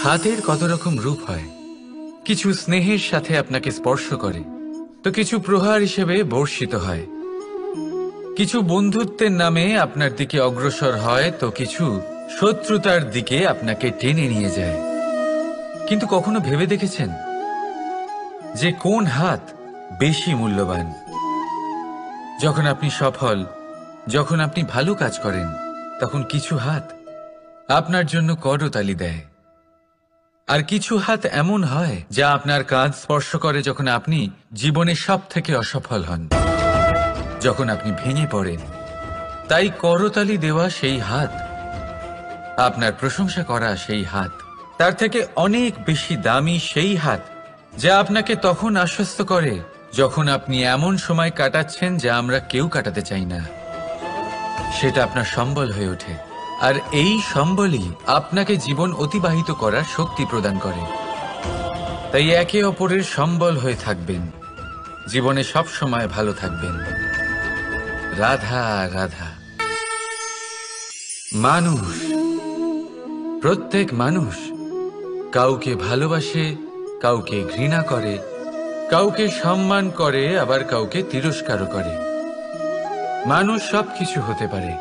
হাতের কত রকম রূপ হয়। কিছু স্নেহের সাথে আপনাকে স্পর্শ করে, তো কিছু প্রহার হিসেবে বর্ষিত হয়। কিছু বন্ধুত্বের নামে আপনার দিকে অগ্রসর হয়, তো কিছু শত্রুতার দিকে আপনাকে টেনে নিয়ে যায়। কিন্তু কখনো ভেবে দেখেছেন যে কোন হাত বেশি মূল্যবান? যখন আপনি সফল, যখন আপনি ভালো কাজ করেন, তখন কিছু হাত আপনার জন্য করতালি দেয়। আর কিছু হাত এমন হয় যা আপনার কাঁধ স্পর্শ করে যখন আপনি জীবনে সব থেকে অসফল হন, যখন আপনি ভেঙে পড়েন। তাই করতালি দেওয়া সেই হাত, আপনার প্রশংসা করা সেই হাত, তার থেকে অনেক বেশি দামি সেই হাত যা আপনাকে তখন আশ্বস্ত করে যখন আপনি এমন সময় কাটাচ্ছেন যা আমরা কেউ কাটাতে চাই না। সেটা আপনার সম্বল হয়ে ওঠে, আর এই সম্বলই আপনাকে জীবন অতিবাহিত করার শক্তি প্রদান করে। তাই একে অপরের সম্বল হয়ে থাকবেন, জীবনে সব সময় ভালো থাকবেন। রাধা রাধা। মানুষ, প্রত্যেক মানুষ কাউকে ভালোবাসে, কাউকে ঘৃণা করে, কাউকে সম্মান করে, আবার কাউকে তিরস্কারও করে। মানুষ সবকিছু হতে পারে,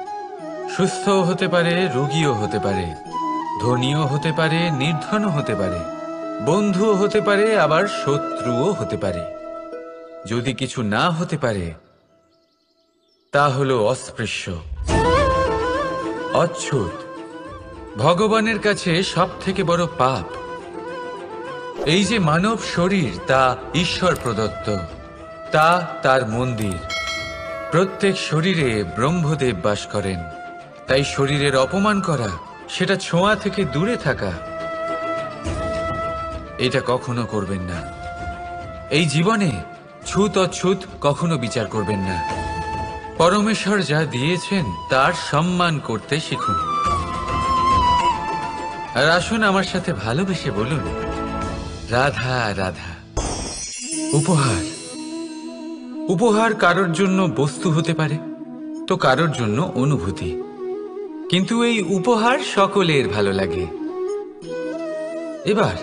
সুস্থও হতে পারে, রোগীও হতে পারে, ধনীও হতে পারে, নির্ধনও হতে পারে, বন্ধুও হতে পারে, আবার শত্রুও হতে পারে। যদি কিছু না হতে পারে তা হলো অস্পৃশ্য, অচ্ছুত, ভগবানের কাছে সব থেকে বড় পাপ। এই যে মানব শরীর, তা ঈশ্বর প্রদত্ত, তা তার মন্দির। প্রত্যেক শরীরে ব্রহ্মদেব বাস করেন। তাই শরীরের অপমান করা, সেটা ছোঁয়া থেকে দূরে থাকা, এটা কখনো করবেন না। এই জীবনে ছুত অছুত কখনো বিচার করবেন না। পরমেশ্বর যা দিয়েছেন তার সম্মান করতে শিখুন। আর আসুন আমার সাথে ভালোবেসে বলুন, রাধা রাধা। উপহার, উপহার কারোর জন্য বস্তু হতে পারে, তো কারোর জন্য অনুভূতি। কিন্তু এই উপহার সকলের ভালো লাগে। এবার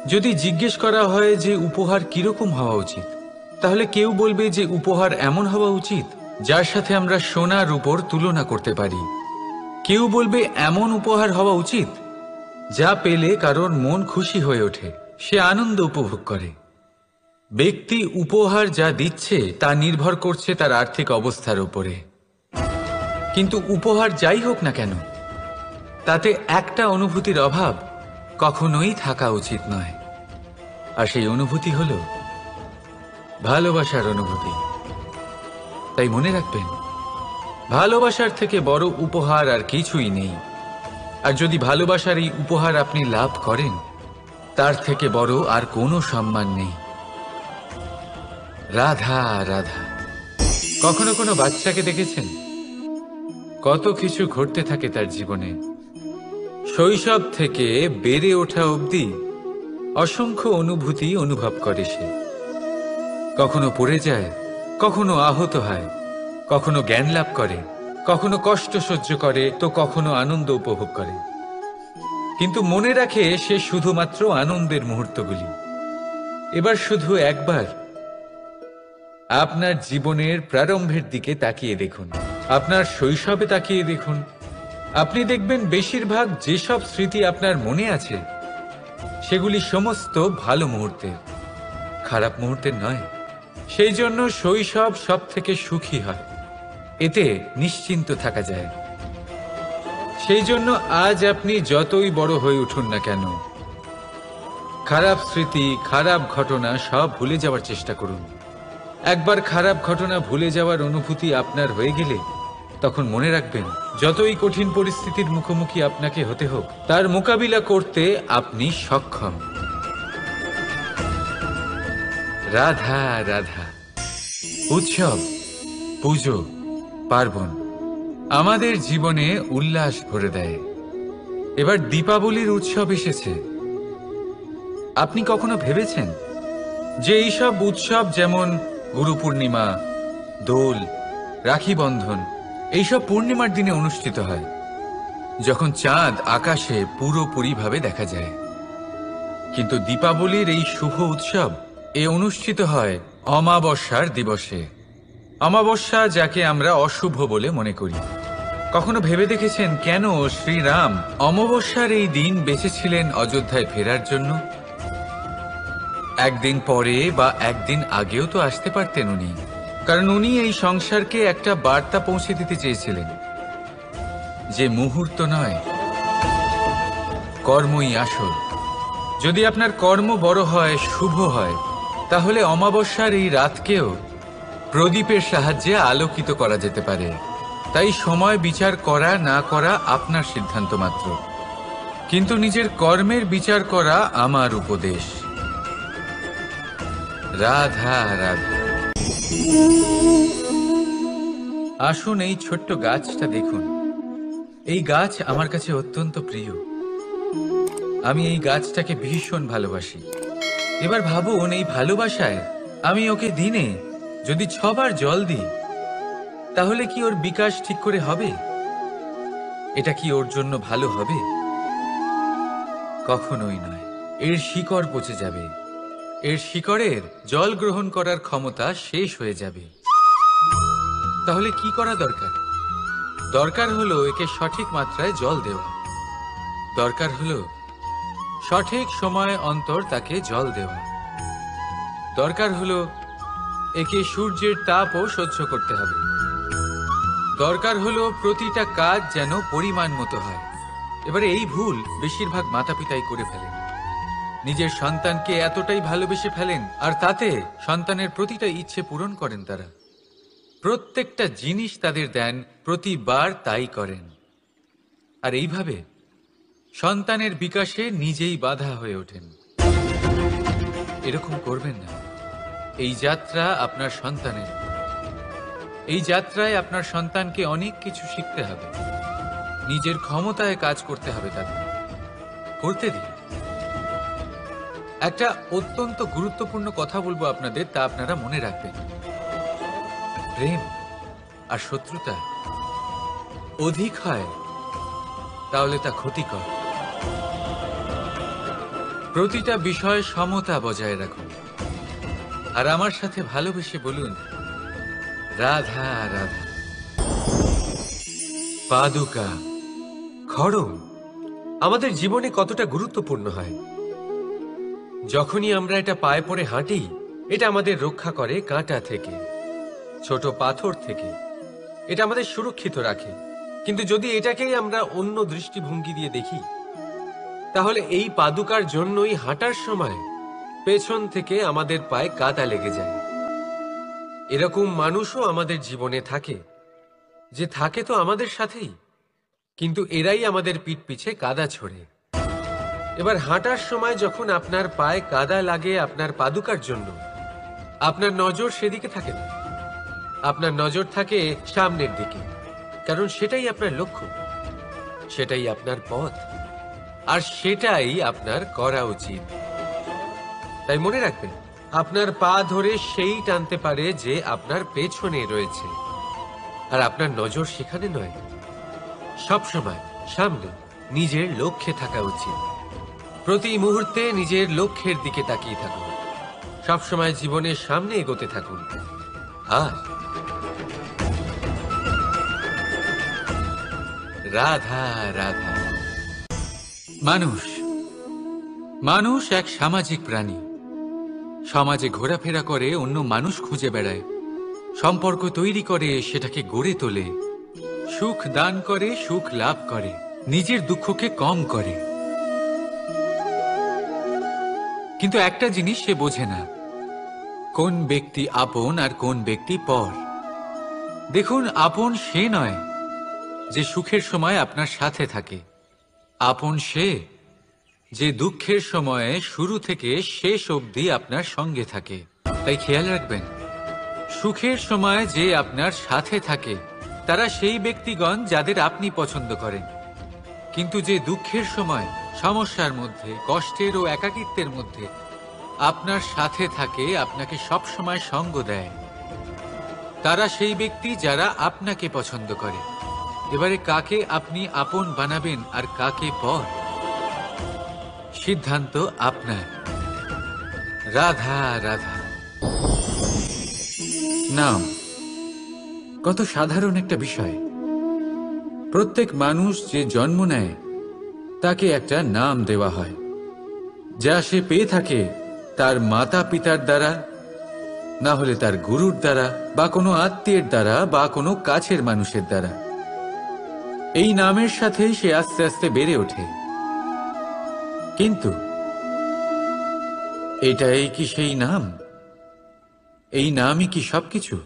যদি জিজ্ঞেস করা হয় যে উপহার কিরকম হওয়া উচিত, তাহলে কেউ বলবে যে উপহার এমন হওয়া উচিত যার সাথে আমরা সোনা রূপোর তুলনা করতে পারি। কেউ বলবে এমন উপহার হওয়া উচিত যা পেলে কারোর মন খুশি হয়ে ওঠে, সে আনন্দ উপভোগ করে। ব্যক্তি উপহার যা দিচ্ছে তা নির্ভর করছে তার আর্থিক অবস্থার উপরে। কিন্তু উপহার যাই হোক না কেন, তাতে একটা অনুভূতির অভাব কখনোই থাকা উচিত নয়। আর সেই অনুভূতি হলো ভালোবাসার অনুভূতি। তাই মনে রাখবেন, ভালোবাসার থেকে বড় উপহার আর কিছুই নেই। আর যদি ভালোবাসার এই উপহার আপনি লাভ করেন, তার থেকে বড় আর কোনো সম্মান নেই। রাধা রাধা। কখনো কোনো বাচ্চাকে দেখেছেন? কত কিছু ঘটতে থাকে তার জীবনে। শৈশব থেকে বেড়ে ওঠা অবধি অসংখ্য অনুভূতি অনুভব করে সে। কখনো পড়ে যায়, কখনো আহত হয়, কখনো জ্ঞান লাভ করে, কখনো কষ্ট সহ্য করে, তো কখনো আনন্দ উপভোগ করে। কিন্তু মনে রাখে সে শুধুমাত্র আনন্দের মুহূর্তগুলি। এবার শুধু একবার আপনার জীবনের প্রারম্ভের দিকে তাকিয়ে দেখুন, আপনার শৈশবে তাকিয়ে দেখুন। আপনি দেখবেন বেশিরভাগ যেসব স্মৃতি আপনার মনে আছে সেগুলি সমস্ত ভালো মুহূর্তের, খারাপ মুহূর্তের নয়। সেই জন্য শৈশব সব থেকে সুখী হয়, এতে নিশ্চিন্ত থাকা যায়। সেই জন্য আজ আপনি যতই বড় হয়ে উঠুন না কেন, খারাপ স্মৃতি, খারাপ ঘটনা সব ভুলে যাওয়ার চেষ্টা করুন। একবার খারাপ ঘটনা ভুলে যাওয়ার অনুভূতি আপনার হয়ে গেলে তখন মনে রাখবেন, যতই কঠিন পরিস্থিতির মুখোমুখি আপনাকে হতে হোক, তার মোকাবিলা করতে আপনি সক্ষম। রাধা রাধা। উৎসব, পুজো, পার্বণ আমাদের জীবনে উল্লাস ভরে দেয়। এবার দীপাবলির উৎসব এসেছে। আপনি কখনো ভেবেছেন যে এইসব উৎসব যেমন গুরু পূর্ণিমা, দোল, রাখি বন্ধন, এইসব পূর্ণিমার দিনে অনুষ্ঠিত হয়, যখন চাঁদ আকাশে পুরোপুরিভাবে দেখা যায়। কিন্তু দীপাবলির এই শুভ উৎসব অনুষ্ঠিত হয় অমাবস্যার দিবসে। অমাবস্যা যাকে আমরা অশুভ বলে মনে করি। কখনো ভেবে দেখেছেন কেন শ্রীরাম অমাবস্যার এই দিন বেছেছিলেন অযোধ্যায় ফেরার জন্য? একদিন পরে বা একদিন আগেও তো আসতে পারতেন উনি, কারণ উনি এই সংসারকে একটা বার্তা পৌঁছে দিতে চেয়েছিলেন যে মুহূর্ত নয়, কর্মই আসল। যদি আপনার কর্ম বড় হয়, শুভ হয়, তাহলে অমাবস্যার এই রাতকেও প্রদীপের সাহায্যে আলোকিত করা যেতে পারে। তাই সময় বিচার করা না করা আপনার সিদ্ধান্ত মাত্র, কিন্তু নিজের কর্মের বিচার করা আমার উপদেশ। রাধা রাধা। আসুন এই ছোট্ট গাছটা দেখুন। এই গাছ আমার কাছে অত্যন্ত প্রিয়। আমি এই গাছটাকে ভীষণ ভালোবাসি। এবার ভাবুন, এই ভালোবাসায় আমি ওকে দিনে যদি 6 বার জল দিই, তাহলে কি ওর বিকাশ ঠিক করে হবে? এটা কি ওর জন্য ভালো হবে? কখনোই নয়। এর শিকড় পচে যাবে। এর শিকড়ের জল গ্রহণ করার ক্ষমতা শেষ হয়ে যাবে। তাহলে কি করা দরকার? দরকার হলো একে সঠিক মাত্রায় জল দেওয়া। দরকার হলো সঠিক সময় অন্তর তাকে জল দেওয়া। দরকার হলো একে সূর্যের তাপও সহ্য করতে হবে। দরকার হলো প্রতিটা কাজ যেন পরিমাণ মতো হয়। এবারে এই ভুল বেশিরভাগ মাতাপিতাই করে ফেলেন। নিজের সন্তানকে এতটাই ভালোবেসে ফেলেন, আর তাতে সন্তানের প্রতিটা ইচ্ছে পূরণ করেন। তারা প্রত্যেকটা জিনিস তাদের দেন, প্রতিবার তাই করেন। আর এইভাবে সন্তানের বিকাশে নিজেই বাধা হয়ে ওঠেন। এরকম করবেন না। এই যাত্রা আপনার সন্তানের। এই যাত্রায় আপনার সন্তানকে অনেক কিছু শিখতে হবে। নিজের ক্ষমতায় কাজ করতে হবে তাকে। করতে দিন। একটা অত্যন্ত গুরুত্বপূর্ণ কথা বলবো আপনাদের, তা আপনারা মনে রাখবেন। প্রেম আর শত্রুতা অধিক হয় তাহলে তা ক্ষতিকর। প্রতিটা বিষয়ে সমতা বজায় রাখুন। আর আমার সাথে ভালোবেসে বলুন, রাধা রাধা। পাদুকা, খড়ম আমাদের জীবনে কতটা গুরুত্বপূর্ণ হয়। যখনই আমরা এটা পায়ে পড়ে হাঁটি, এটা আমাদের রক্ষা করে কাঁটা থেকে, ছোট পাথর থেকে। এটা আমাদের সুরক্ষিত রাখে। কিন্তু যদি এটাকেই আমরা অন্য দৃষ্টিভঙ্গি দিয়ে দেখি, তাহলে এই পাদুকার জন্যই হাঁটার সময় পেছন থেকে আমাদের পায়ে কাদা লেগে যায়। এরকম মানুষও আমাদের জীবনে থাকে, যে থাকে তো আমাদের সাথেই, কিন্তু এরাই আমাদের পিঠ পিছে কাদা ছোড়ে। এবার হাঁটার সময় যখন আপনার পায়ে কাদা লাগে আপনার পাদুকার জন্য, আপনার নজর সেদিকে থাকে না। আপনার নজর থাকে সামনের দিকে, কারণ সেটাই আপনার লক্ষ্য, সেটাই আপনার পথ, আর সেটাই আপনার করা উচিত। তাই মনে রাখবেন, আপনার পা ধরে সেই টানতে পারে যে আপনার পেছনে রয়েছে, আর আপনার নজর সেখানে নয়। সবসময় সামনে নিজের লক্ষ্যে থাকা উচিত। প্রতি মুহূর্তে নিজের লক্ষ্যের দিকে তাকিয়ে থাকুন। সবসময় জীবনের সামনে এগোতে থাকুন। আর রাধা রাধা। মানুষ এক সামাজিক প্রাণী। সমাজে ঘোরাফেরা করে, অন্য মানুষ খুঁজে বেড়ায়, সম্পর্ক তৈরি করে, সেটাকে গড়ে তোলে, সুখ দান করে, সুখ লাভ করে, নিজের দুঃখকে কম করে। কিন্তু একটা জিনিস সে বোঝে না, কোন ব্যক্তি আপন আর কোন ব্যক্তি পর। দেখুন, আপন সে নয় যে সুখের সময় আপনার সাথে থাকে। আপন সে যে দুঃখের সময়ে শুরু থেকে শেষ অবধি আপনার সঙ্গে থাকে। তাই খেয়াল রাখবেন, সুখের সময় যে আপনার সাথে থাকে তারা সেই ব্যক্তিগণ যাদের আপনি পছন্দ করেন। কিন্তু যে দুঃখের সময়, সমস্যার মধ্যে, কষ্টের ও একাকিত্বের মধ্যে আপনার সাথে থাকে, আপনাকে সব সময় সঙ্গ দেয়, তারা সেই ব্যক্তি যারা আপনাকে পছন্দ করে। এবারে কাকে আপনি আপন বানাবেন আর কাকে পর, সিদ্ধান্ত আপনার। রাধা রাধা। নাম কত সাধারণ একটা বিষয়। প্রত্যেক মানুষ যে জন্ম নেয় তাকে একটা নাম দেওয়া হয়, যা সে পেয়ে থাকে তার মাতা পিতার দ্বারা, না হলে তার গুরুর দ্বারা, বা কোনো আত্মীয়ের দ্বারা, বা কোনো কাছের মানুষের দ্বারা। এই নামের সাথেই সে আস্তে আস্তে বেড়ে ওঠে। কিন্তু এটাই কি সেই নাম? এই নামই কি সবকিছু?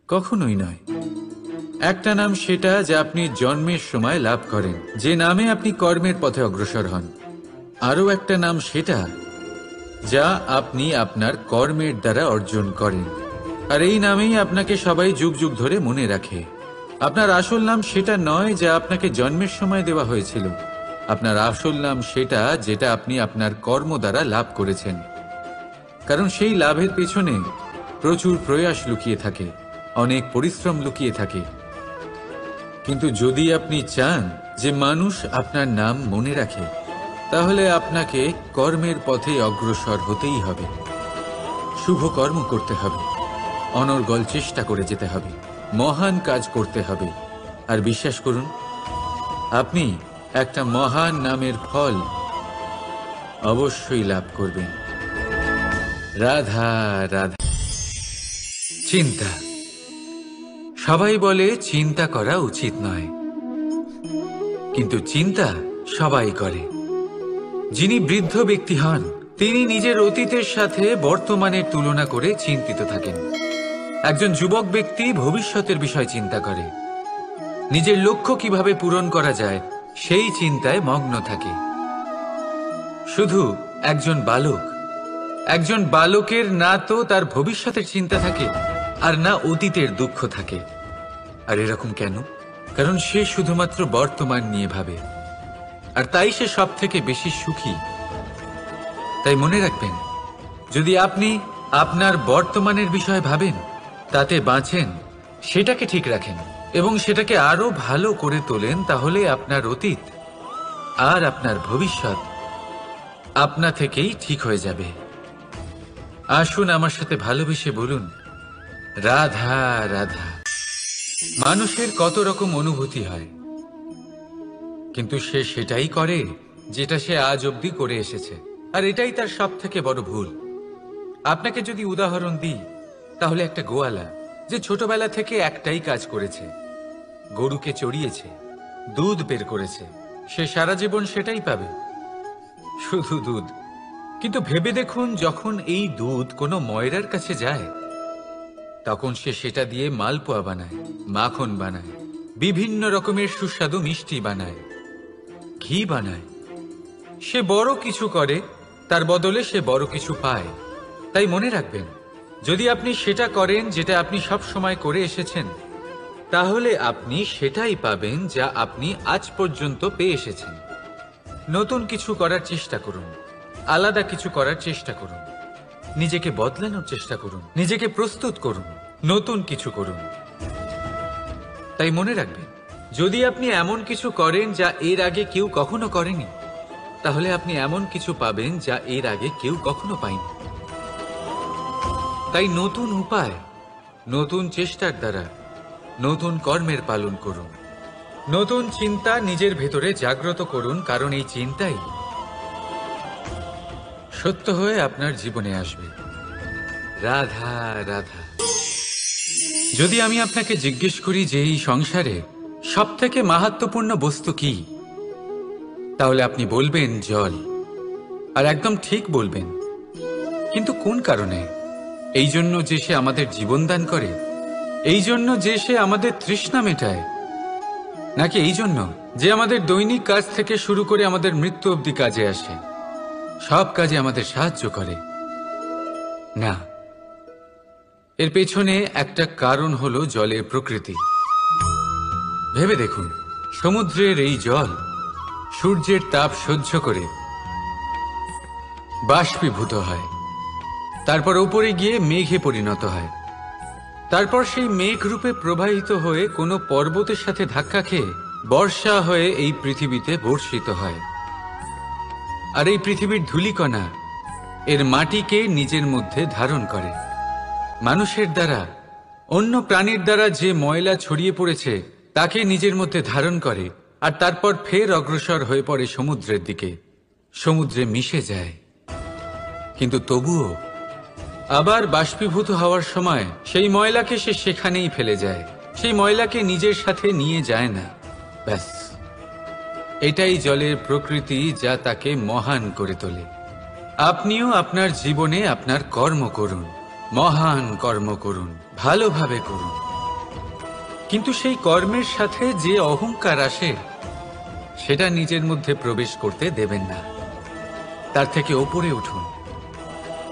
কখনোই নয়। একটা নাম সেটা যা আপনি জন্মের সময় লাভ করেন, যে নামে আপনি কর্মের পথে অগ্রসর হন। আরও একটা নাম সেটা যা আপনি আপনার কর্মের দ্বারা অর্জন করেন, আর এই নামেই আপনাকে সবাই যুগ যুগ ধরে মনে রাখে। আপনার আসল নাম সেটা নয় যা আপনাকে জন্মের সময় দেওয়া হয়েছিল। আপনার আসল নাম সেটা যেটা আপনি আপনার কর্ম দ্বারা লাভ করেছেন, কারণ সেই লাভের পেছনে প্রচুর প্রয়াস লুকিয়ে থাকে, অনেক পরিশ্রম লুকিয়ে থাকে। কিন্তু যদি আপনি চান যে মানুষ আপনার নাম মনে রাখে, তাহলে আপনাকে কর্মের পথে অগ্রসর হতেই হবে, শুভ কর্ম করতে হবে, অনর্গল চেষ্টা করে যেতে হবে, মহান কাজ করতে হবে। আর বিশ্বাস করুন, আপনি একটা মহান নামের ফল অবশ্যই লাভ করবেন। রাধা রাধা। চিন্তা। সবাই বলে চিন্তা করা উচিত নয়, কিন্তু চিন্তা সবাই করে। যিনি বৃদ্ধ ব্যক্তি হন, তিনি নিজের অতীতের সাথে বর্তমানের তুলনা করে চিন্তিত থাকেন। একজন যুবক ব্যক্তি ভবিষ্যতের বিষয় চিন্তা করে, নিজের লক্ষ্য কিভাবে পূরণ করা যায় সেই চিন্তায় মগ্ন থাকে। শুধু একজন বালকের না তো তার ভবিষ্যতের চিন্তা থাকে, আর না অতীতের দুঃখ থাকে। আর এরকম কেন? কারণ সে শুধুমাত্র বর্তমান নিয়ে ভাবে, আর তাই সে সব থেকে বেশি সুখী। তাই মনে রাখবেন, যদি আপনি আপনার বর্তমানের বিষয় ভাবেন, তাতে বাঁচেন, সেটাকে ঠিক রাখেন এবং সেটাকে আরো ভালো করে তোলেন, তাহলে আপনার অতীত আর আপনার ভবিষ্যৎ আপনা থেকেই ঠিক হয়ে যাবে। আসুন আমার সাথে ভালোবেসে বলুন, রাধা রাধা। মানুষের কত রকম অনুভূতি হয়, কিন্তু সে সেটাই করে যেটা সে আজ অবধি করে এসেছে, আর এটাই তার সব থেকে বড় ভুল। আপনাকে যদি উদাহরণ দিই, তাহলে একটা গোয়ালা যে ছোটবেলা থেকে একটাই কাজ করেছে, গরুকে চড়িয়েছে, দুধ বের করেছে, সে সারা জীবন সেটাই পাবে, শুধু দুধ। কিন্তু ভেবে দেখুন, যখন এই দুধ কোনো ময়রার কাছে যায়, তখন সে সেটা দিয়ে মালপোয়া বানায়, মাখন বানায়, বিভিন্ন রকমের সুস্বাদু মিষ্টি বানায়, ঘি বানায়। সে বড় কিছু করে, তার বদলে সে বড় কিছু পায়। তাই মনে রাখবেন, যদি আপনি সেটা করেন যেটা আপনি সব সময় করে এসেছেন, তাহলে আপনি সেটাই পাবেন যা আপনি আজ পর্যন্ত পেয়ে এসেছেন। নতুন কিছু করার চেষ্টা করুন, আলাদা কিছু করার চেষ্টা করুন, নিজেকে বদলানোর চেষ্টা করুন, নিজেকে প্রস্তুত করুন, নতুন কিছু করুন। তাই মনে রাখবেন, যদি আপনি এমন কিছু করেন যা এর আগে কেউ কখনো করেনি, তাহলে আপনি এমন কিছু পাবেন যা এর আগে কেউ কখনো পায়নি। তাই নতুন উপায়, নতুন চেষ্টার দ্বারা নতুন কর্মের পালন করুন, নতুন চিন্তা নিজের ভেতরে জাগ্রত করুন, কারণ এই চিন্তাই সত্য হয়ে আপনার জীবনে আসবে। রাধা রাধা। যদি আমি আপনাকে জিজ্ঞেস করি যে এই সংসারে সব থেকে মাহাত্ম্যপূর্ণ বস্তু কি, তাহলে আপনি বলবেন জল। আর একদম ঠিক বলবেন। কিন্তু কোন কারণে? এই জন্য যে সে আমাদের জীবন দান করে, এই জন্য যে সে আমাদের তৃষ্ণা মেটায়, নাকি এই জন্য যে আমাদের দৈনিক কাজ থেকে শুরু করে আমাদের মৃত্যু অবধি কাজে আসে, সব কাজে আমাদের সাহায্য করে? না, এর পেছনে একটা কারণ হলো জলের প্রকৃতি। ভেবে দেখুন, সমুদ্রের এই জল সূর্যের তাপ সহ্য করে বাষ্পীভূত হয়, তারপর উপরে গিয়ে মেঘে পরিণত হয়, তারপর সেই মেঘ রূপে প্রবাহিত হয়ে কোনো পর্বতের সাথে ধাক্কা খেয়ে বর্ষা হয়ে এই পৃথিবীতে বর্ষিত হয়। আর এই পৃথিবীর ধূলিকণা এর মাটিকে নিজের মধ্যে ধারণ করে। মানুষের দ্বারা, অন্য প্রাণীর দ্বারা যে ময়লা ছড়িয়ে পড়েছে তাকে নিজের মধ্যে ধারণ করে, আর তারপর ফের অগ্রসর হয়ে পড়ে সমুদ্রের দিকে, সমুদ্রে মিশে যায়। কিন্তু তবুও আবার বাষ্পীভূত হওয়ার সময় সেই ময়লাকে সে সেখানেই ফেলে যায়, সেই ময়লাকে নিজের সাথে নিয়ে যায় না। ব্যাস, এটাই জলের প্রকৃতি, যা তাকে মহান করে তোলে। আপনিও আপনার জীবনে আপনার কর্ম করুন, মহান কর্ম করুন, ভালোভাবে করুন, কিন্তু সেই কর্মের সাথে যে অহংকার আসে সেটা নিজের মধ্যে প্রবেশ করতে দেবেন না। তার থেকে ওপরে উঠুন।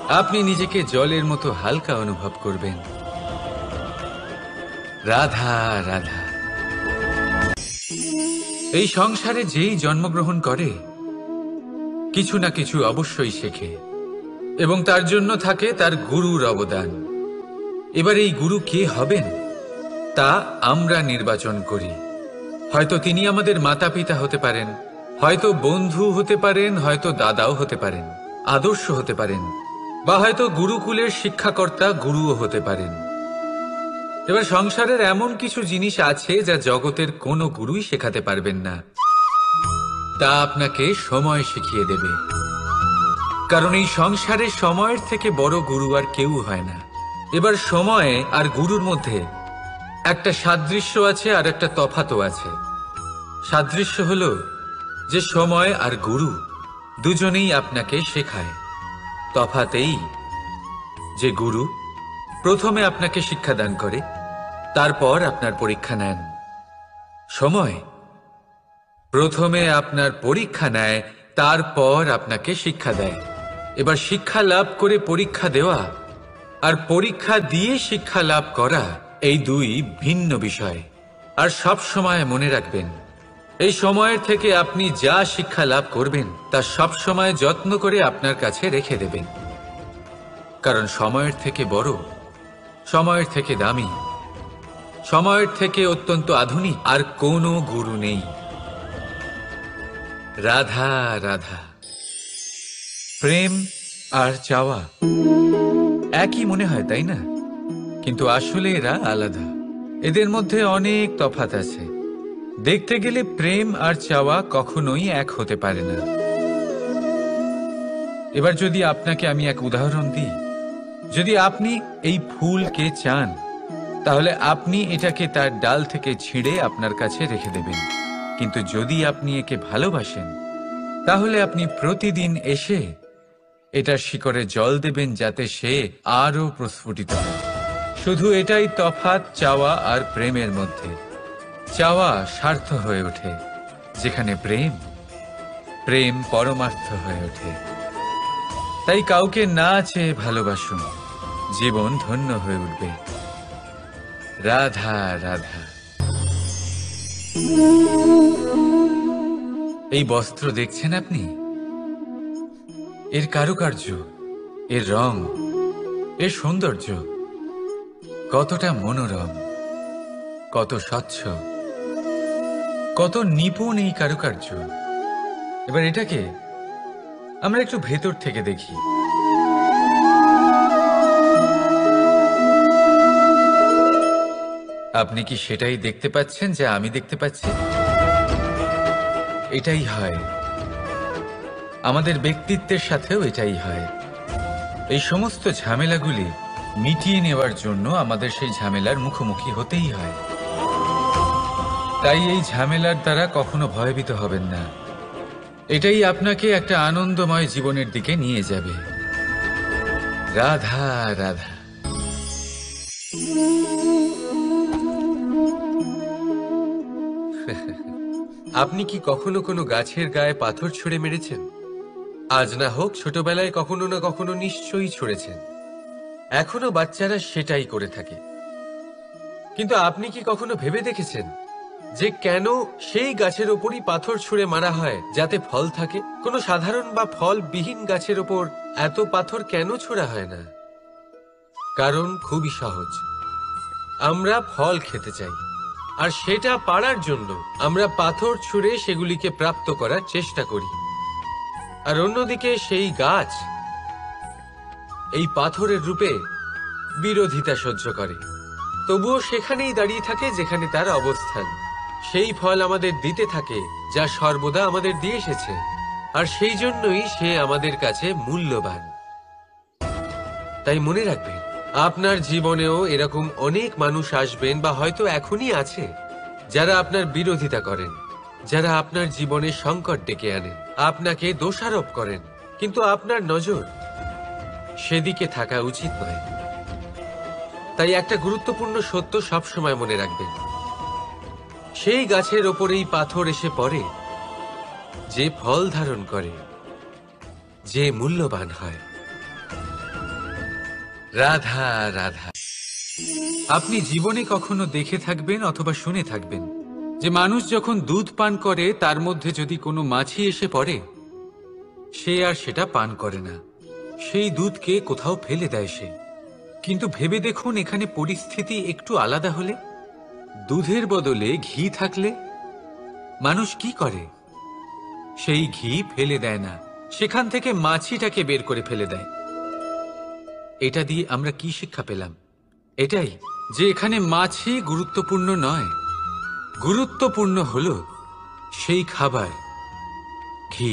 আপনি নিজেকে জলের মতো হালকা অনুভব করবেন। রাধা রাধা। এই সংসারে যেই জন্মগ্রহণ করে কিছু না কিছু অবশ্যই শেখে, এবং তার জন্য থাকে তার গুরুর অবদান। এবার এই গুরু কে হবেন তা আমরা নির্বাচন করি। হয়তো তিনি আমাদের মাতা পিতা হতে পারেন, হয়তো বন্ধু হতে পারেন, হয়তো দাদাও হতে পারেন, আদর্শ হতে পারেন, বা হয়তো গুরুকুলের শিক্ষাকর্তা গুরুও হতে পারেন। এবার সংসারের এমন কিছু জিনিস আছে যা জগতের কোনো গুরুই শেখাতে পারবেন না, তা আপনাকে সময় শিখিয়ে দেবে। কারণ এই সংসারে সময়ের থেকে বড় গুরু আর কেউ হয় না। এবার সময় আর গুরুর মধ্যে একটা সাদৃশ্য আছে আর একটা তফাতও আছে। সাদৃশ্য হলো যে সময় আর গুরু দুজনেই আপনাকে শেখায়। তফাৎ এই যে গুরু প্রথমে আপনাকে শিক্ষাদান করে, তারপর আপনার পরীক্ষা নেন। সময় প্রথমে আপনার পরীক্ষা নেয়, তারপর আপনাকে শিক্ষা দেয়। এবার শিক্ষা লাভ করে পরীক্ষা দেওয়া আর পরীক্ষা দিয়ে শিক্ষা লাভ করা, এই দুই ভিন্ন বিষয়। আর সব সময় মনে রাখবেন, এই সময়ের থেকে আপনি যা শিক্ষা লাভ করবেন তা সব সময় যত্ন করে আপনার কাছে রেখে দেবেন। কারণ সময়ের থেকে বড়, সময়ের থেকে দামি, সময়ের থেকে অত্যন্ত আধুনিক আর কোনো গুরু নেই। রাধা রাধা। প্রেম আর চাওয়া একই মনে হয়, তাই না? কিন্তু আসলে এরা আলাদা। এদের মধ্যে অনেক তফাৎ আছে। দেখতে গেলে প্রেম আর চাওয়া কখনোই এক হতে পারে না। এবার যদি আপনাকে আমি এক উদাহরণ দিই, যদি আপনি এই ফুলকে চান, তাহলে আপনি এটাকে তার ডাল থেকে ছিঁড়ে আপনার কাছে রেখে দেবেন। কিন্তু যদি আপনি একে ভালোবাসেন, তাহলে আপনি প্রতিদিন এসে এটার শিকড়ে জল দেবেন, যাতে সে আরো প্রস্ফুটিত হয়। শুধু এটাই তফাৎ চাওয়া আর প্রেমের মধ্যে। চাওয়া স্বার্থ হয়ে ওঠে, যেখানে প্রেম প্রেম পরমার্থ হয়ে ওঠে। তাই কাউকে না চেয়ে ভালোবাসুন, জীবন ধন্য হয়ে উঠবে। রাধা রাধা। এই বস্ত্র দেখছেন আপনি? এর কারুকার্য, এর রং, এর সৌন্দর্য কতটা মনোরম, কত স্বচ্ছ, কত নিপুণ এই কারুকার্য। এবার এটাকে আমরা একটু ভেতর থেকে দেখি। আপনি কি সেটাই দেখতে পাচ্ছেন যা আমি দেখতে পাচ্ছি? এটাই হয় আমাদের ব্যক্তিত্বের সাথেও, এটাই হয়। এই সমস্ত ঝামেলাগুলি মিটিয়ে নেওয়ার জন্য আমাদের সেই ঝামেলার মুখোমুখি হতেই হয়। তাই এই ঝামেলার দ্বারা কখনো ভয়ভীত হবেন না। এটাই আপনাকে একটা আনন্দময় জীবনের দিকে নিয়ে যাবে। রাধা রাধা। আপনি কি কখনো কোনো গাছের গায়ে পাথর ছুঁড়ে মেরেছেন? আজ না হোক, ছোটবেলায় কখনো না কখনো নিশ্চয়ই ছুঁড়েছেন। এখনো বাচ্চারা সেটাই করে থাকে। কিন্তু আপনি কি কখনো ভেবে দেখেছেন যে কেন সেই গাছের ওপরই পাথর ছুঁড়ে মারা হয় যাতে ফল থাকে? কোনো সাধারণ বা ফলবিহীন গাছের ওপর এত পাথর কেন ছোড়া হয় না? কারণ খুবই সহজ। আমরা ফল খেতে চাই, আর সেটা পারার জন্য আমরা পাথর ছুঁড়ে সেগুলিকে প্রাপ্ত করার চেষ্টা করি। আর অন্যদিকে সেই গাছ এই পাথরের রূপে বিরোধিতা সহ্য করে, তবুও সেখানেই দাঁড়িয়ে থাকে যেখানে তার অবস্থান। সেই ফল আমাদের দিতে থাকে যা সর্বদা আমাদের দিয়ে এসেছে, আর সেই জন্যই সে আমাদের কাছে মূল্যবান। তাই মনে রাখবেন, আপনার জীবনেও এরকম অনেক মানুষ আসবেন বা হয়তো এখনই আছে, যারা আপনার বিরোধিতা করেন, যারা আপনার জীবনে সংকট ডেকে আনেন, আপনাকে দোষারোপ করেন, কিন্তু আপনার নজর সেদিকে থাকা উচিত নয়। তাই একটা গুরুত্বপূর্ণ সত্য সবসময় মনে রাখবেন, সেই গাছের ওপরেই পাথর এসে পড়ে যে ফল ধারণ করে, যে মূল্যবান হয়। রাধা রাধা। আপনি জীবনে কখনো দেখে থাকবেন অথবা শুনে থাকবেন যে মানুষ যখন দুধ পান করে তার মধ্যে যদি কোনো মাছি এসে পড়ে, সে আর সেটা পান করে না, সেই দুধকে কোথাও ফেলে দেয় সে। কিন্তু ভেবে দেখুন, এখানে পরিস্থিতি একটু আলাদা হলে, দুধের বদলে ঘি থাকলে মানুষ কি করে? সেই ঘি ফেলে দেয় না, সেখান থেকে মাছিটাকে বের করে ফেলে দেয়। এটা দিয়ে আমরা কি শিক্ষা পেলাম? এটাই যে এখানে মাছি গুরুত্বপূর্ণ নয়, গুরুত্বপূর্ণ হলো সেই খাবার, ঘি।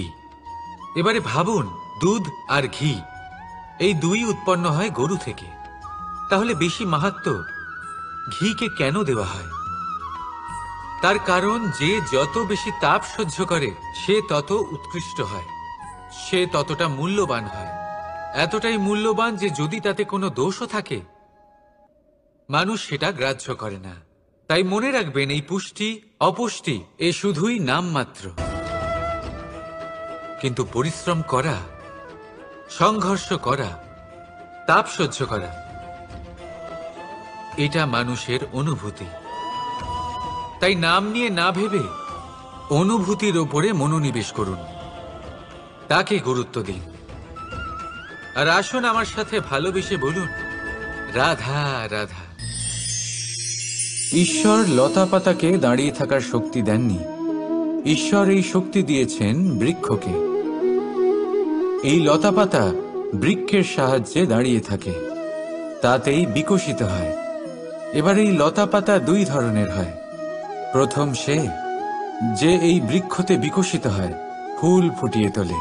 এবারে ভাবুন, দুধ আর ঘি এই দুই উৎপন্ন হয় গরু থেকে, তাহলে বেশি মাহাত্ম্য ঘিকে কেন দেওয়া হয়? তার কারণ, যে যত বেশি তাপ সহ্য করে সে তত উৎকৃষ্ট হয়, সে ততটা মূল্যবান হয়। এতটাই মূল্যবান যে যদি তাতে কোনো দোষও থাকে, মানুষ সেটা গ্রাহ্য করে না। তাই মনে রাখবেন, এই পুষ্টি অপুষ্টি এ শুধুই নামমাত্র, কিন্তু পরিশ্রম করা, সংঘর্ষ করা, তাপ সহ্য করা, এটা মানুষের অনুভূতি। তাই নাম নিয়ে না ভেবে অনুভূতির ওপরে মনোনিবেশ করুন, তাকে গুরুত্ব দিন। আর আসুন আমার সাথে ভালোবেসে বলুন, রাধা রাধা। ঈশ্বর লতা পাতাকে দাঁড়িয়ে থাকার শক্তি দেননি, ঈশ্বর এই শক্তি দিয়েছেন বৃক্ষকে। এই লতা পাতা বৃক্ষের সাহায্যে দাঁড়িয়ে থাকে, তাতেই বিকশিত হয়। এবার এই লতা পাতা দুই ধরনের হয়। প্রথম সে যে এই বৃক্ষতে বিকশিত হয়, ফুল ফুটিয়ে তোলে,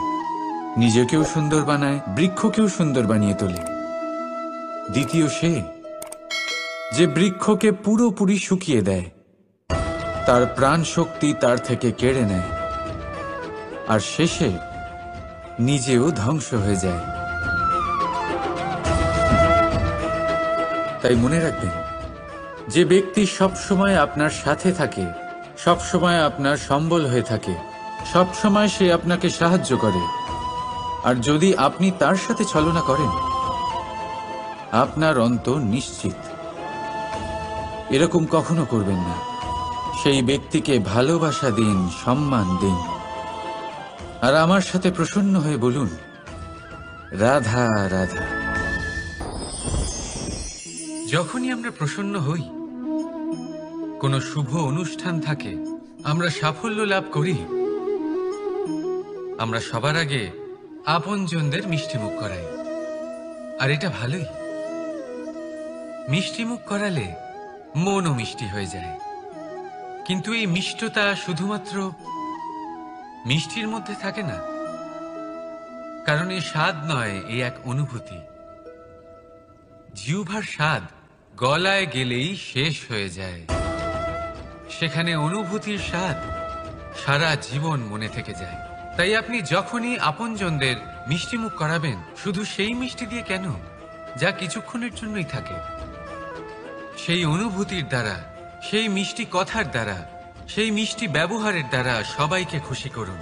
নিজেকেও সুন্দর বানায়, বৃক্ষকেও সুন্দর বানিয়ে তোলে। দ্বিতীয় সে যে বৃক্ষকে পুরোপুরি শুকিয়ে দেয়, তার প্রাণ শক্তি তার থেকে কেড়ে নেয়, আর শেষে নিজেও ধ্বংস হয়ে যায়। তাই মনে রাখবেন, যে ব্যক্তি সবসময় আপনার সাথে থাকে, সবসময় আপনার সম্বল হয়ে থাকে, সবসময় সে আপনাকে সাহায্য করে, আর যদি আপনি তার সাথে ছলনা করেন, আপনার অন্ত নিশ্চিত। এরকম কখনো করবেন না। সেই ব্যক্তিকে ভালোবাসা দিন, সম্মান দিন, আর আমার সাথে প্রসন্ন হয়ে বলুন, রাধা রাধা। যখনই আমরা প্রসন্ন হই, কোনো শুভ অনুষ্ঠান থাকে, আমরা সাফল্য লাভ করি, আমরা সবার আগে আপনজনদের মিষ্টিমুখ করাই। আর এটা ভালোই, মিষ্টিমুখ করালে মনও মিষ্টি হয়ে যায়। কিন্তু এই মিষ্টতা শুধুমাত্র মিষ্টির মধ্যে থাকে না, কারণ এ স্বাদ নয়, এ এক অনুভূতি। জিহ্বার স্বাদ গলায় গেলেই শেষ হয়ে যায়, সেখানে অনুভূতির স্বাদ সারা জীবন মনে থেকে যায়। তাই আপনি যখনই আপনজনদের মিষ্টিমুখ করাবেন, শুধু সেই মিষ্টি দিয়ে কেন, যা কিছুক্ষণের জন্যই থাকে, সেই অনুভূতির দ্বারা, সেই মিষ্টি কথার দ্বারা, সেই মিষ্টি ব্যবহারের দ্বারা সবাইকে খুশি করুন।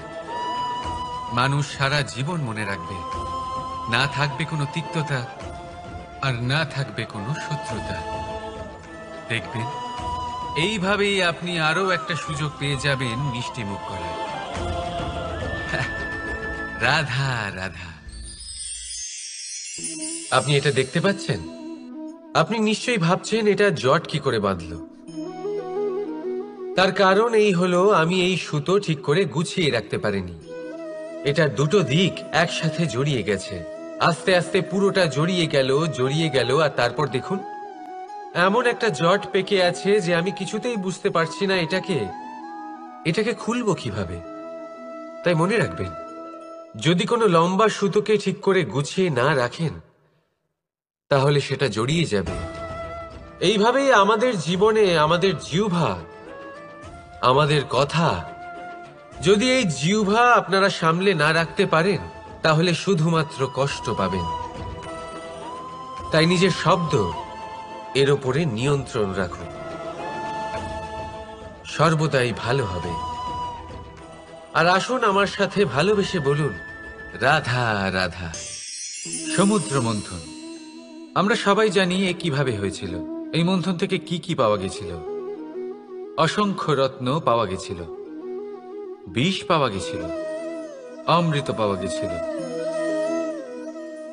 মানুষ সারা জীবন মনে রাখবে, না থাকবে কোনো তিক্ততা, আর না থাকবে কোনো শত্রুতা। দেখবেন, এইভাবেই আপনি আরো একটা সুযোগ পেয়ে যাবেন মিষ্টি মুখ করার। রাধা রাধা। আপনি এটা দেখতে পাচ্ছেন? আপনি নিশ্চয়ই ভাবছেন এটা জট কি করে বাঁধলো। তার কারণ এই হলো, আমি এই সুতো ঠিক করে গুছিয়ে রাখতে পারিনি। এটার দুটো দিক একসাথে জড়িয়ে গেছে, আস্তে আস্তে পুরোটা জড়িয়ে গেল, আর তারপর দেখুন এমন একটা জট পেকে আছে যে আমি কিছুতেই বুঝতে পারছি না এটাকে খুলবো কিভাবে। তাই মনে রাখবেন, যদি কোনো লম্বা সুতোকে ঠিক করে গুছিয়ে না রাখেন তাহলে সেটা জড়িয়ে যাবে। এইভাবেই আমাদের জীবনে আমাদের জিহ্বা, আমাদের কথা, যদি এই জিহ্বা আপনারা সামলে না রাখতে পারেন তাহলে শুধুমাত্র কষ্ট পাবেন। তাই নিজের শব্দ এর ওপরে নিয়ন্ত্রণ রাখুন, সর্বদাই ভালো হবে। আর আসুন আমার সাথে ভালোবেসে বলুন, রাধা রাধা। সমুদ্র মন্থন, আমরা সবাই জানি এ কিভাবে হয়েছিল। এই মন্থন থেকে কি কি পাওয়া গেছিল? অসংখ্য রত্ন পাওয়া গেছিল, বিষ পাওয়া গেছিল, অমৃত পাওয়া গেছিল।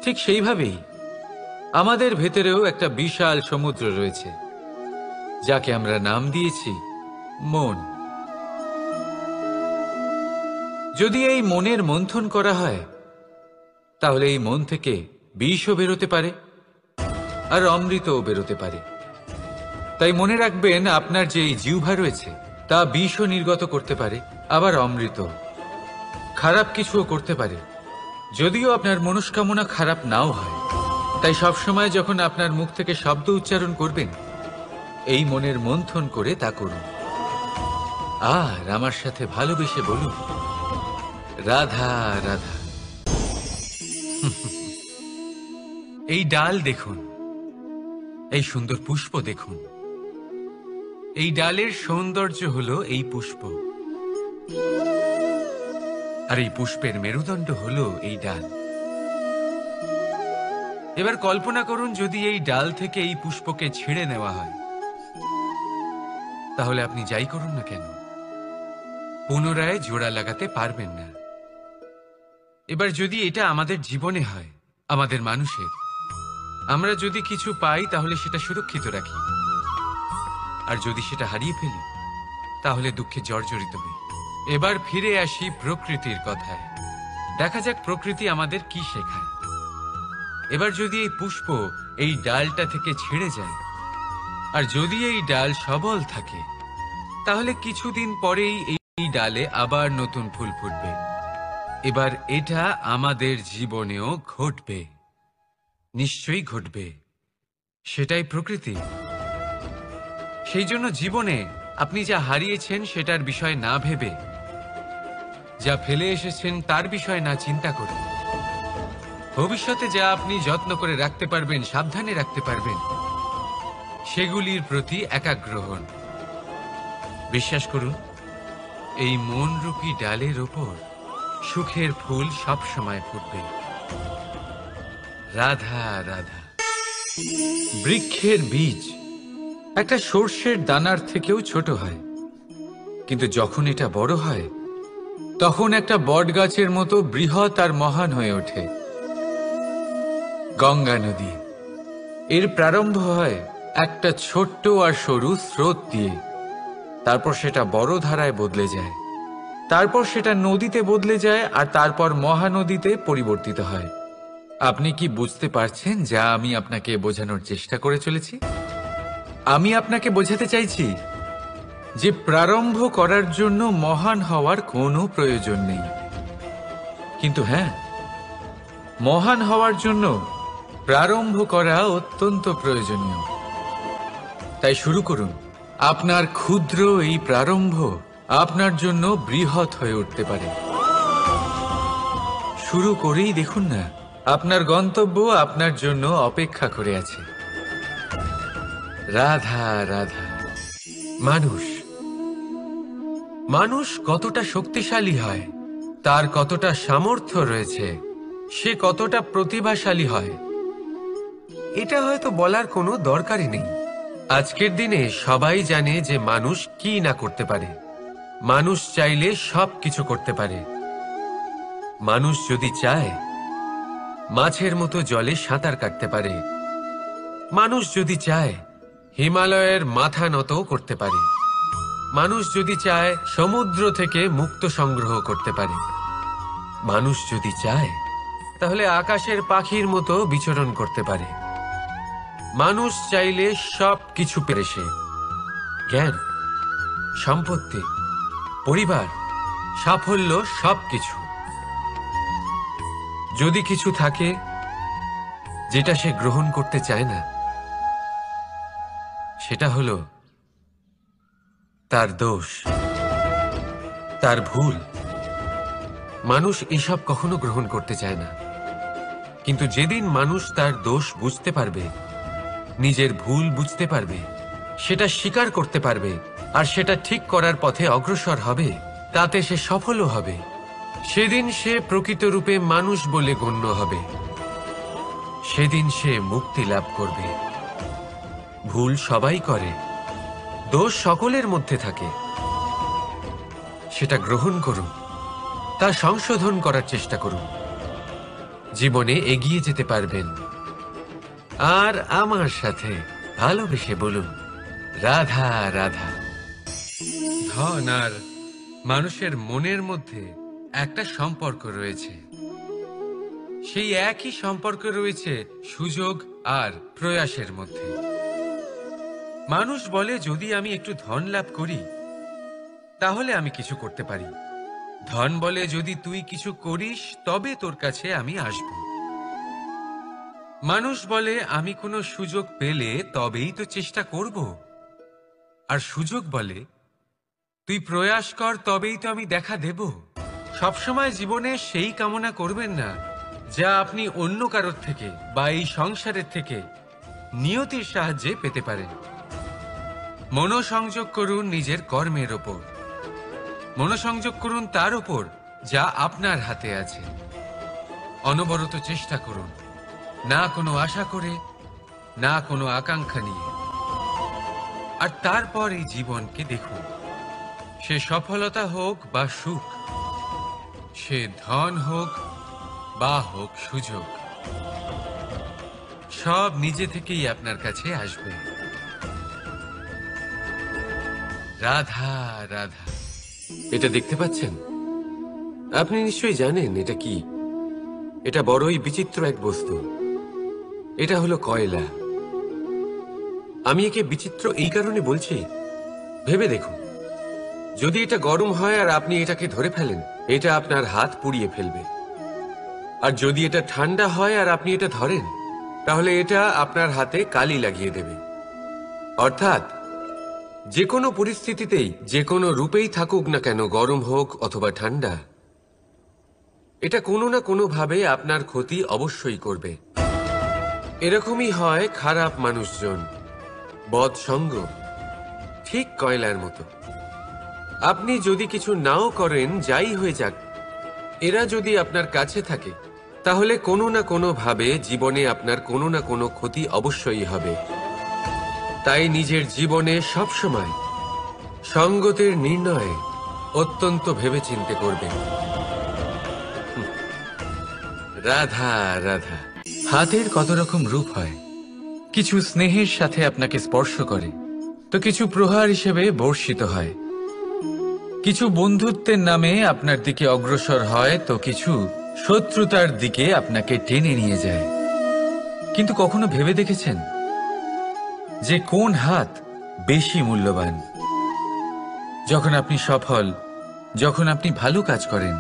ঠিক সেইভাবেই আমাদের ভেতরেও একটা বিশাল সমুদ্র রয়েছে, যাকে আমরা নাম দিয়েছি মন। যদি এই মনের মন্থন করা হয় তাহলে এই মন থেকে বিষও বেরোতে পারে আর অমৃতও বেরোতে পারে। তাই মনে রাখবেন, আপনার যে এই জিহ্বা রয়েছে তা বিষও নির্গত করতে পারে, আবার অমৃত, খারাপ কিছুও করতে পারে, যদিও আপনার মনস্কামনা খারাপ নাও হয়। তাই সবসময় যখন আপনার মুখ থেকে শব্দ উচ্চারণ করবেন, এই মনের মন্থন করে তা করুন। আর আমার সাথে ভালোবেসে বলুন, রাধা রাধা। এই ডাল দেখুন, এই সুন্দর পুষ্প দেখুন। এই ডালের সৌন্দর্য হলো এই পুষ্প, আর এই পুষ্পের মেরুদণ্ড হলো এই ডাল। এবার কল্পনা করুন, যদি এই ডাল থেকে এই পুষ্পকে ছিঁড়ে নেওয়া হয়, তাহলে আপনি যাই করুন না কেন পুনরায় জোড়া লাগাতে পারবেন না। এবার যদি এটা আমাদের জীবনে হয়, আমাদের মানুষের, আমরা যদি কিছু পাই তাহলে সেটা সুরক্ষিত রাখি, আর যদি সেটা হারিয়ে ফেলি তাহলে দুঃখে জর্জরিত হই। এবার ফিরে আসি প্রকৃতির কথায়। দেখা যাক প্রকৃতি আমাদের কি শেখায়। এবার যদি এই পুষ্প এই ডালটা থেকে ছিঁড়ে যায়, আর যদি এই ডাল সবল থাকে, তাহলে কিছুদিন পরেই এই ডালে আবার নতুন ফুল ফুটবে। এবার এটা আমাদের জীবনেও ঘটবে, নিশ্চয়ই ঘটবে। সেটাই প্রকৃতি। সেই জন্য জীবনে আপনি যা হারিয়েছেন সেটার বিষয় না ভেবে, যা ফেলে এসেছেন তার বিষয় না চিন্তা করে, ভবিষ্যতে যা আপনি যত্ন করে রাখতে পারবেন, সাবধানে রাখতে পারবেন, সেগুলির প্রতি একাগ্র হন। বিশ্বাস করুন, এই মনরূপী ডালের ওপর সুখের ফুল সব সময় ফুটবে। রাধা রাধা। বৃক্ষের বীজ একটা সর্ষের দানার থেকেও ছোট হয়, কিন্তু যখন এটা বড় হয় তখন একটা বটগাছের মতো বৃহৎ আর মহান হয়ে ওঠে। গঙ্গা নদী, এর প্রারম্ভ হয় একটা ছোট্ট আর সরু স্রোত দিয়ে, তারপর সেটা বড় ধারায় বদলে যায়, তারপর সেটা নদীতে বদলে যায়, আর তারপর মহানদীতে পরিবর্তিত হয়। আপনি কি বুঝতে পারছেন যা আমি আপনাকে বোঝানোর চেষ্টা করে চলেছি? আমি আপনাকে বোঝাতে চাইছি যে প্রারম্ভ করার জন্য মহান হওয়ার কোনো প্রয়োজন নেই, কিন্তু হ্যাঁ, মহান হওয়ার জন্য প্রারম্ভ করা অত্যন্ত প্রয়োজনীয়। তাই শুরু করুন। আপনার ক্ষুদ্র এই প্রারম্ভ আপনার জন্য বৃহৎ হয়ে উঠতে পারে। শুরু করেই দেখুন না, আপনার গন্তব্য আপনার জন্য অপেক্ষা করে আছে। রাধা রাধা। মানুষ কতটা শক্তিশালী হয়, তার কতটা সামর্থ্য রয়েছে, সে কতটা প্রতিভাশালী হয়, এটা হয়তো বলার কোনো দরকারই নেই। আজকের দিনে সবাই জানে যে মানুষ কি না করতে পারে। মানুষ চাইলে সব কিছু করতে পারে। মানুষ যদি চায় মাছের মতো জলে সাঁতার কাটতে পারে। মানুষ যদি চায় হিমালয়ের মাথা নত করতে পারে। মানুষ যদি চায় সমুদ্র থেকে মুক্তো সংগ্রহ করতে পারে। মানুষ যদি চায় তাহলে আকাশের পাখির মতো বিচরণ করতে পারে। মানুষ চাইলে সব কিছু পেরে সে জ্ঞান, সম্পত্তি, পরিবার, সাফল্য সবকিছু। যদি কিছু থাকে যেটা সে গ্রহণ করতে চায় না, সেটা হলো তার দোষ, তার ভুল। মানুষ এসব কখনো গ্রহণ করতে চায় না, কিন্তু যেদিন মানুষ তার দোষ বুঝতে পারবে, নিজের ভুল বুঝতে পারবে, সেটা স্বীকার করতে পারবে আর সেটা ঠিক করার পথে অগ্রসর হবে, তাতে সে সফলও হবে। সেদিন সে প্রকৃত রূপে মানুষ বলে গণ্য হবে। সেদিন সে মুক্তি লাভ করবে। ভুল সবাই করে, দোষ সকলের মধ্যে থাকে। সেটা গ্রহণ করুন, তা সংশোধন করার চেষ্টা করুন। জীবনে এগিয়ে যেতে পারবেন। আর আমার সাথে ভালোবেসে বলুন, রাধা রাধা। ধন আর মানুষের মনের মধ্যে একটা সম্পর্ক রয়েছে। সেই একই সম্পর্ক রয়েছে সুযোগ আর প্রয়াসের মধ্যে। মানুষ বলে, যদি আমি একটু ধন লাভ করি তাহলে আমি কিছু করতে পারি। ধন বলে, যদি তুই কিছু করিস তবে তোর কাছে আমি আসব। মানুষ বলে, আমি কোনো সুযোগ পেলে তবেই তো চেষ্টা করব। আর সুযোগ বলে, তুই প্রয়াস কর তবেই তো আমি দেখা দেব। সবসময় জীবনে সেই কামনা করবেন না যা আপনি অন্য কারোর থেকে বা এই সংসারের থেকে নিয়তির সাহায্যে পেতে পারেন। মনোসংযোগ করুন নিজের কর্মের ওপর। মনোসংযোগ করুন তার ওপর যা আপনার হাতে আছে। অনবরত চেষ্টা করুন, না কোনো আশা করে, না কোনো আকাঙ্ক্ষা নিয়ে। আর তারপর এই জীবনকে দেখুন, সে সফলতা হোক বা সুখ, সে ধন হোক বা হোক সুযোগ, সব নিজে থেকেই আপনার কাছে আসবে। রাধা রাধা। এটা দেখতে পাচ্ছেন? আপনি নিশ্চয়ই জানেন এটা কি। এটা বড়ই বিচিত্র এক বস্তু। এটা হলো কয়লা। আমি একে বিচিত্র এই কারণে বলছি, ভেবে দেখুন, যদি এটা গরম হয় আর আপনি এটাকে ধরে ফেলেন, এটা আপনার হাত পুড়িয়ে ফেলবে। আর যদি এটা ঠান্ডা হয় আর আপনি এটা ধরেন, তাহলে এটা আপনার হাতে কালি লাগিয়ে দেবে। অর্থাৎ যে কোনো পরিস্থিতিতেই, যে কোনো রূপেই থাকুক না কেন, গরম হোক অথবা ঠান্ডা, এটা কোনো না কোনো ভাবে আপনার ক্ষতি অবশ্যই করবে। এরকমই হয় খারাপ মানুষজন, বদসঙ্গ, ঠিক কয়লার মতো। আপনি যদি কিছু নাও করেন, যাই হয়ে যাক, এরা যদি আপনার কাছে থাকে, তাহলে কোনো না কোনো ভাবে জীবনে আপনার কোনো না কোনো ক্ষতি অবশ্যই হবে। তাই নিজের জীবনে সবসময় সঙ্গতের নির্ণয় অত্যন্ত ভেবেচিন্তে করবেন। রাধা রাধা। হাতের কত রকম রূপ হয়। কিছু স্নেহের সাথে আপনাকে স্পর্শ করে, তো কিছু প্রহার হিসেবে বর্ষিত হয়। কিছু বন্ধুত্বের নামে আপনার দিকে অগ্রসর হয়, তো কিছু শত্রুতার দিকে আপনাকে টেনে নিয়ে যায়। কিন্তু কখনো ভেবে দেখেছেন যে কোন হাত বেশি মূল্যবান? যখন আপনি সফল, যখন আপনি ভালো কাজ করেন,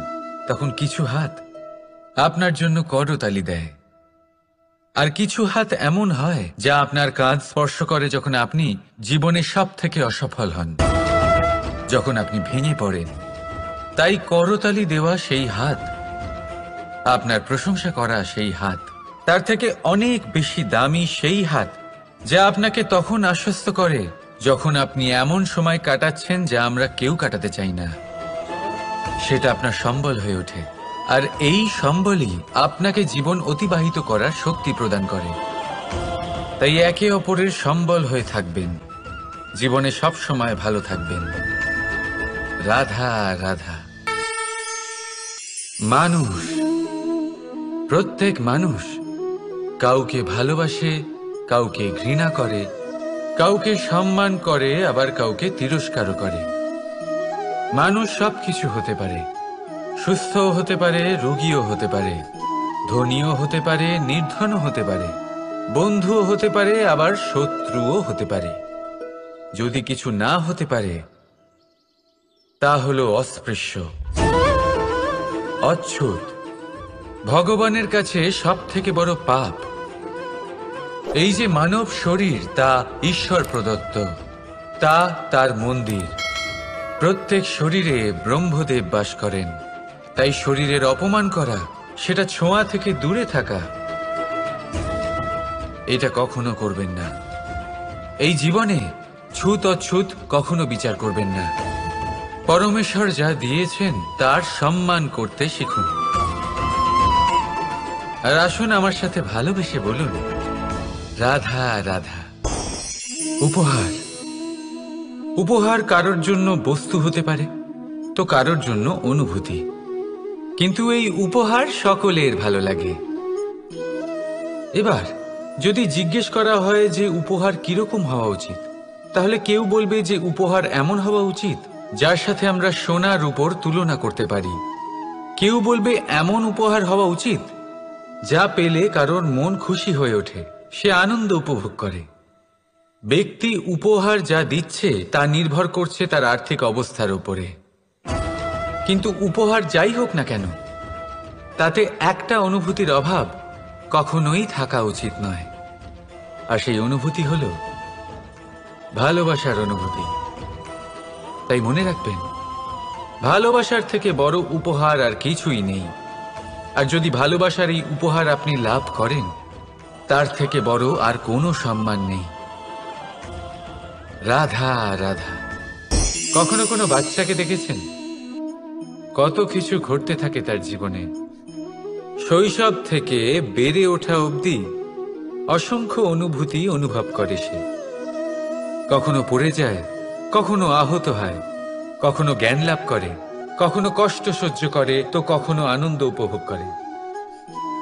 তখন কিছু হাত আপনার জন্য করতালি দেয়। আর কিছু হাত এমন হয় যা আপনার কাঁধ স্পর্শ করে যখন আপনি জীবনে সব থেকে অসফল হন, যখন আপনি ভেঙে পড়েন। তাই করতালি দেওয়া সেই হাত, আপনার প্রশংসা করা সেই হাত, তার থেকে অনেক বেশি দামি সেই হাত যা আপনাকে তখন আশ্বস্ত করে যখন আপনি এমন সময় কাটাচ্ছেন যা আমরা কেউ কাটাতে চাই না। সেটা আপনার সম্বল হয়ে ওঠে, আর এই সম্বলই আপনাকে জীবন অতিবাহিত করার শক্তি প্রদান করে। তাই একে অপরের সম্বল হয়ে থাকবেন, জীবনে সব সময় ভালো থাকবেন। রাধা রাধা। মানুষ, প্রত্যেক মানুষ কাউকে ভালোবাসে, কাউকে ঘৃণা করে, কাউকে সম্মান করে, আবার কাউকে তিরস্কারও করে। মানুষ সবকিছু হতে পারে, সুস্থও হতে পারে, রোগীও হতে পারে, ধনীও হতে পারে, নির্ধনও হতে পারে, বন্ধুও হতে পারে, আবার শত্রুও হতে পারে। যদি কিছু না হতে পারে তা হলো অস্পৃশ্য, অচ্ছুত, ভগবানের কাছে সব থেকে বড় পাপ। এই যে মানব শরীর, তা ঈশ্বর প্রদত্ত, তা তার মন্দির। প্রত্যেক শরীরে ব্রহ্মদেব বাস করেন। তাই শরীরের অপমান করা, সেটা ছোঁয়া থেকে দূরে থাকা, এটা কখনো করবেন না। এই জীবনে ছুত অছুত কখনো বিচার করবেন না। পরমেশ্বর যা দিয়েছেন তার সম্মান করতে শিখুন। আর আসুন আমার সাথে ভালোবেসে বলুন, রাধা রাধা। উপহার, উপহার কারোর জন্য বস্তু হতে পারে, তো কারোর জন্য অনুভূতি। কিন্তু এই উপহার সকলের ভালো লাগে। এবার যদি জিজ্ঞেস করা হয় যে উপহার কিরকম হওয়া উচিত, তাহলে কেউ বলবে যে উপহার এমন হওয়া উচিত যার সাথে আমরা সোনা রূপোর তুলনা করতে পারি। কেউ বলবে এমন উপহার হওয়া উচিত যা পেলে কারোর মন খুশি হয়ে ওঠে, সে আনন্দ উপভোগ করে। ব্যক্তি উপহার যা দিচ্ছে তা নির্ভর করছে তার আর্থিক অবস্থার উপরে। কিন্তু উপহার যাই হোক না কেন, তাতে একটা অনুভূতির অভাব কখনোই থাকা উচিত নয়। আর সেই অনুভূতি হল ভালোবাসার অনুভূতি। তাই মনে রাখবেন, ভালোবাসার থেকে বড় উপহার আর কিছুই নেই। আর যদি ভালোবাসার এই উপহার আপনি লাভ করেন, তার থেকে বড় আর কোনো সম্মান নেই। রাধা রাধা। কখনো কোনো বাচ্চাকে দেখেছেন? কত কিছু ঘটতে থাকে তার জীবনে। শৈশব থেকে বেড়ে ওঠা অবধি অসংখ্য অনুভূতি অনুভব করে সে। কখনো পড়ে যায়, কখনো আহত হয়, কখনো জ্ঞান লাভ করে, কখনো কষ্ট সহ্য করে, তো কখনো আনন্দ উপভোগ করে।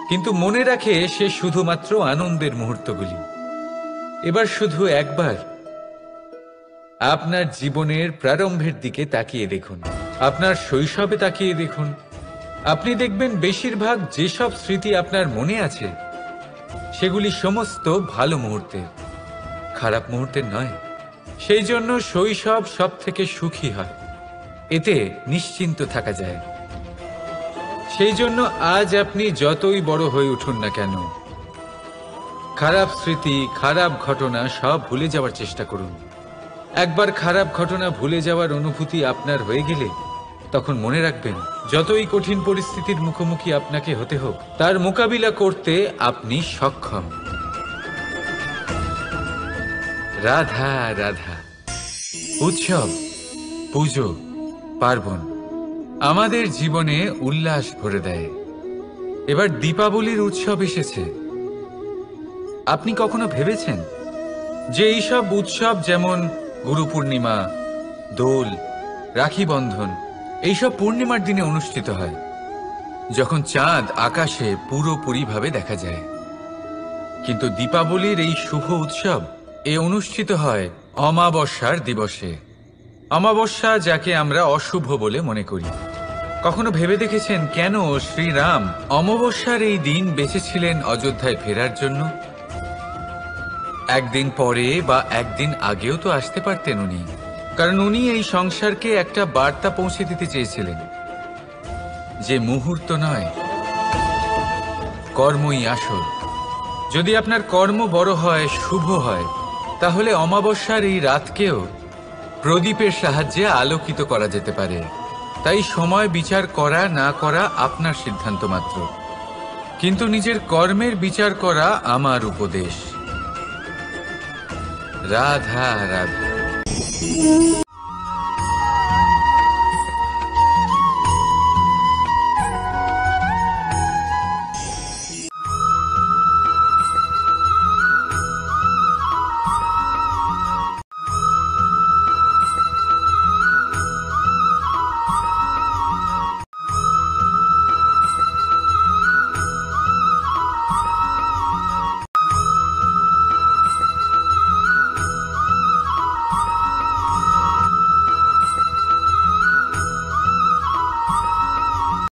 কিন্তু মনে রাখে সে শুধুমাত্র আনন্দের মুহূর্তগুলি। এবার শুধু একবার আপনার জীবনের প্রারম্ভের দিকে তাকিয়ে দেখুন, আপনার শৈশবে তাকিয়ে দেখুন। আপনি দেখবেন বেশিরভাগ যেসব স্মৃতি আপনার মনে আছে সেগুলি সমস্ত ভালো মুহূর্তের, খারাপ মুহূর্তের নয়। সেই জন্য শৈশব সব থেকে সুখী হয়, এতে নিশ্চিন্ত থাকা যায়। সেই জন্য আজ আপনি যতই বড় হয়ে উঠুন না কেন, খারাপ স্মৃতি, খারাপ ঘটনা সব ভুলে যাওয়ার চেষ্টা করুন। একবার খারাপ ঘটনা ভুলে যাওয়ার অনুভূতি আপনার হয়ে গেলে তখন মনে রাখবেন, যতই কঠিন পরিস্থিতির মুখোমুখি আপনাকে হতে হোক, তার মোকাবিলা করতে আপনি সক্ষম। রাধা রাধা। উৎসব, পুজো, পার্বণ আমাদের জীবনে উল্লাস ভরে দেয়। এবার দীপাবলির উৎসব এসেছে। আপনি কখনো ভেবেছেন যে এইসব উৎসব যেমন গুরু পূর্ণিমা, দোল, রাখি বন্ধন, এইসব পূর্ণিমার দিনে অনুষ্ঠিত হয়, যখন চাঁদ আকাশে পুরোপুরিভাবে দেখা যায়। কিন্তু দীপাবলির এই শুভ উৎসব অনুষ্ঠিত হয় অমাবস্যার দিবসে। অমাবস্যা, যাকে আমরা অশুভ বলে মনে করি। কখনো ভেবে দেখেছেন কেন শ্রীরাম অমাবস্যার এই দিন বেছেছিলেন অযোধ্যায় ফেরার জন্য? একদিন পরে বা একদিন আগেও তো আসতে পারতেন উনি, কারণ উনি এই সংসারকে একটা বার্তা পৌঁছে দিতে চেয়েছিলেন যে মুহূর্ত নয়, কর্মই আসল। যদি আপনার কর্ম বড় হয়, শুভ হয়, তাহলে অমাবস্যার এই রাতকেও প্রদীপের সাহায্যে আলোকিত করা যেতে পারে। তাই সময় বিচার করা না করা আপনার সিদ্ধান্ত মাত্র, কিন্তু নিজের কর্মের বিচার করা আমার উপদেশ। রাধা রাধা।